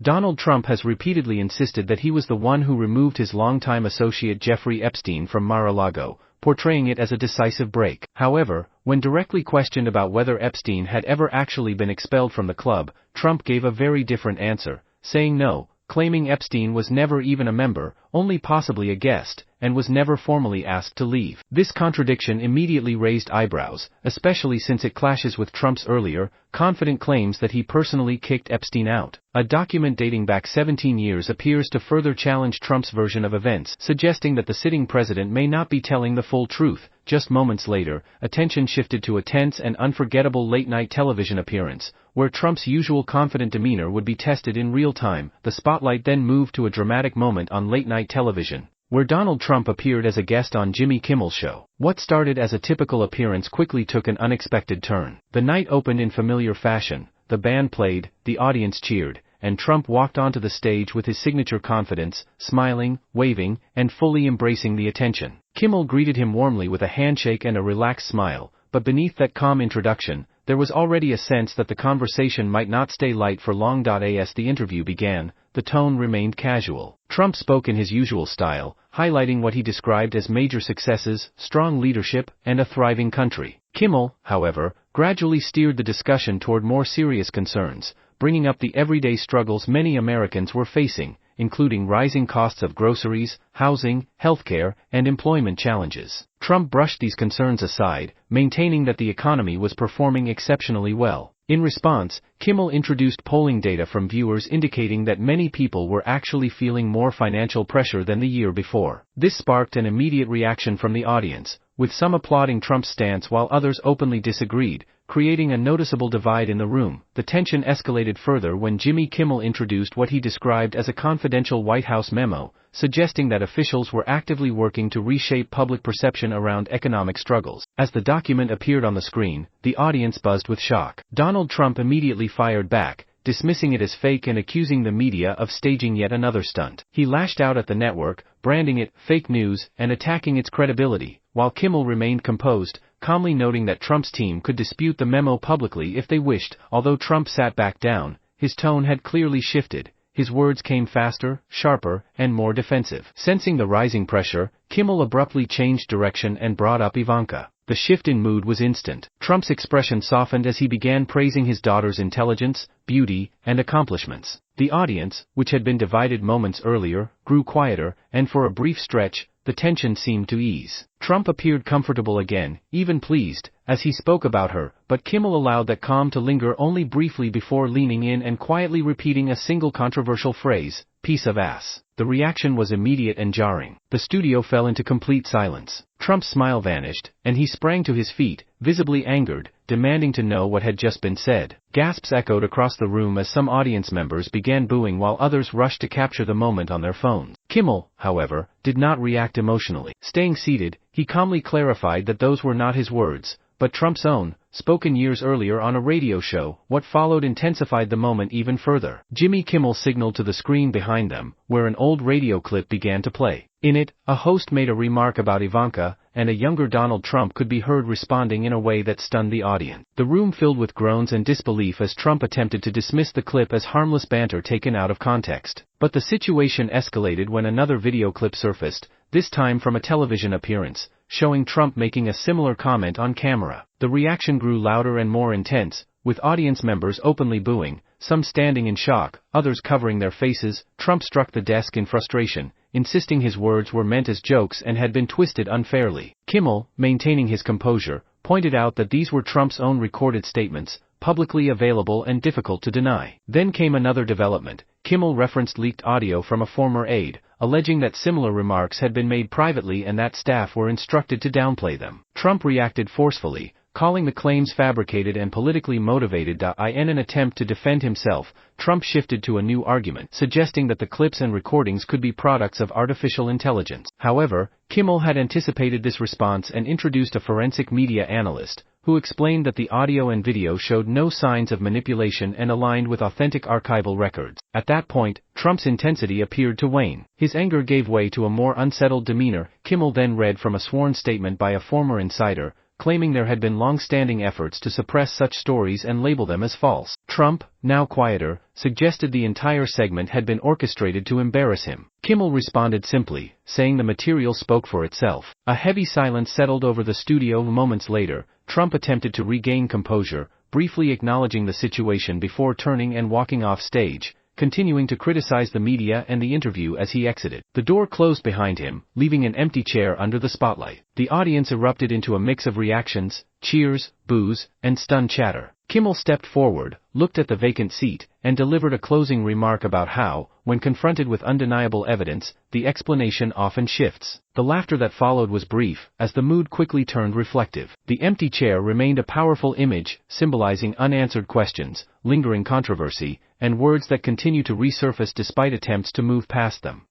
Donald Trump has repeatedly insisted that he was the one who removed his longtime associate Jeffrey Epstein from Mar-a-Lago, portraying it as a decisive break. However, when directly questioned about whether Epstein had ever actually been expelled from the club, Trump gave a very different answer, saying no, claiming Epstein was never even a member, only possibly a guest, and was never formally asked to leave. This contradiction immediately raised eyebrows, especially since it clashes with Trump's earlier, confident claims that he personally kicked Epstein out. A document dating back 17 years appears to further challenge Trump's version of events, suggesting that the sitting president may not be telling the full truth. Just moments later, attention shifted to a tense and unforgettable late-night television appearance, where Trump's usual confident demeanor would be tested in real time. The spotlight then moved to a dramatic moment on late-night television, where Donald Trump appeared as a guest on Jimmy Kimmel's show. What started as a typical appearance quickly took an unexpected turn. The night opened in familiar fashion, the band played, the audience cheered, and Trump walked onto the stage with his signature confidence, smiling, waving, and fully embracing the attention. Kimmel greeted him warmly with a handshake and a relaxed smile, but beneath that calm introduction, there was already a sense that the conversation might not stay light for long. As the interview began, the tone remained casual. Trump spoke in his usual style, highlighting what he described as major successes, strong leadership, and a thriving country. Kimmel, however, gradually steered the discussion toward more serious concerns, bringing up the everyday struggles many Americans were facing, including rising costs of groceries, housing, healthcare, and employment challenges. Trump brushed these concerns aside, maintaining that the economy was performing exceptionally well. In response, Kimmel introduced polling data from viewers indicating that many people were actually feeling more financial pressure than the year before. This sparked an immediate reaction from the audience, with some applauding Trump's stance while others openly disagreed, creating a noticeable divide in the room. The tension escalated further when Jimmy Kimmel introduced what he described as a confidential White House memo, suggesting that officials were actively working to reshape public perception around economic struggles. As the document appeared on the screen, the audience buzzed with shock. Donald Trump immediately fired back, dismissing it as fake and accusing the media of staging yet another stunt. He lashed out at the network, branding it fake news and attacking its credibility, while Kimmel remained composed, calmly noting that Trump's team could dispute the memo publicly if they wished. Although Trump sat back down, his tone had clearly shifted. His words came faster, sharper, and more defensive. Sensing the rising pressure, Kimmel abruptly changed direction and brought up Ivanka. The shift in mood was instant. Trump's expression softened as he began praising his daughter's intelligence, beauty, and accomplishments. The audience, which had been divided moments earlier, grew quieter, and for a brief stretch, the tension seemed to ease. Trump appeared comfortable again, even pleased, as he spoke about her, but Kimmel allowed that calm to linger only briefly before leaning in and quietly repeating a single controversial phrase, "piece of ass." The reaction was immediate and jarring. The studio fell into complete silence. Trump's smile vanished, and he sprang to his feet, visibly angered, demanding to know what had just been said. Gasps echoed across the room as some audience members began booing while others rushed to capture the moment on their phones. Kimmel, however, did not react emotionally. Staying seated, he calmly clarified that those were not his words, but Trump's own, spoken years earlier on a radio show. What followed intensified the moment even further. Jimmy Kimmel signaled to the screen behind them, where an old radio clip began to play. In it, a host made a remark about Ivanka, and a younger Donald Trump could be heard responding in a way that stunned the audience. The room filled with groans and disbelief as Trump attempted to dismiss the clip as harmless banter taken out of context. But the situation escalated when another video clip surfaced, this time from a television appearance, showing Trump making a similar comment on camera. The reaction grew louder and more intense, with audience members openly booing, some standing in shock, others covering their faces. Trump struck the desk in frustration, insisting his words were meant as jokes and had been twisted unfairly. Kimmel, maintaining his composure, pointed out that these were Trump's own recorded statements, publicly available and difficult to deny. Then came another development. Kimmel referenced leaked audio from a former aide, alleging that similar remarks had been made privately and that staff were instructed to downplay them. Trump reacted forcefully, calling the claims fabricated and politically motivated. In an attempt to defend himself, Trump shifted to a new argument, suggesting that the clips and recordings could be products of artificial intelligence. However, Kimmel had anticipated this response and introduced a forensic media analyst, who explained that the audio and video showed no signs of manipulation and aligned with authentic archival records. At that point, Trump's intensity appeared to wane. His anger gave way to a more unsettled demeanor. Kimmel then read from a sworn statement by a former insider, claiming there had been long-standing efforts to suppress such stories and label them as false. Trump, now quieter, suggested the entire segment had been orchestrated to embarrass him. Kimmel responded simply, saying the material spoke for itself. A heavy silence settled over the studio. Moments later, Trump attempted to regain composure, briefly acknowledging the situation before turning and walking off stage, continuing to criticize the media and the interview as he exited. The door closed behind him, leaving an empty chair under the spotlight. The audience erupted into a mix of reactions, cheers, boos, and stunned chatter. Kimmel stepped forward, looked at the vacant seat, and delivered a closing remark about how, when confronted with undeniable evidence, the explanation often shifts. The laughter that followed was brief, as the mood quickly turned reflective. The empty chair remained a powerful image, symbolizing unanswered questions, lingering controversy, and words that continue to resurface despite attempts to move past them.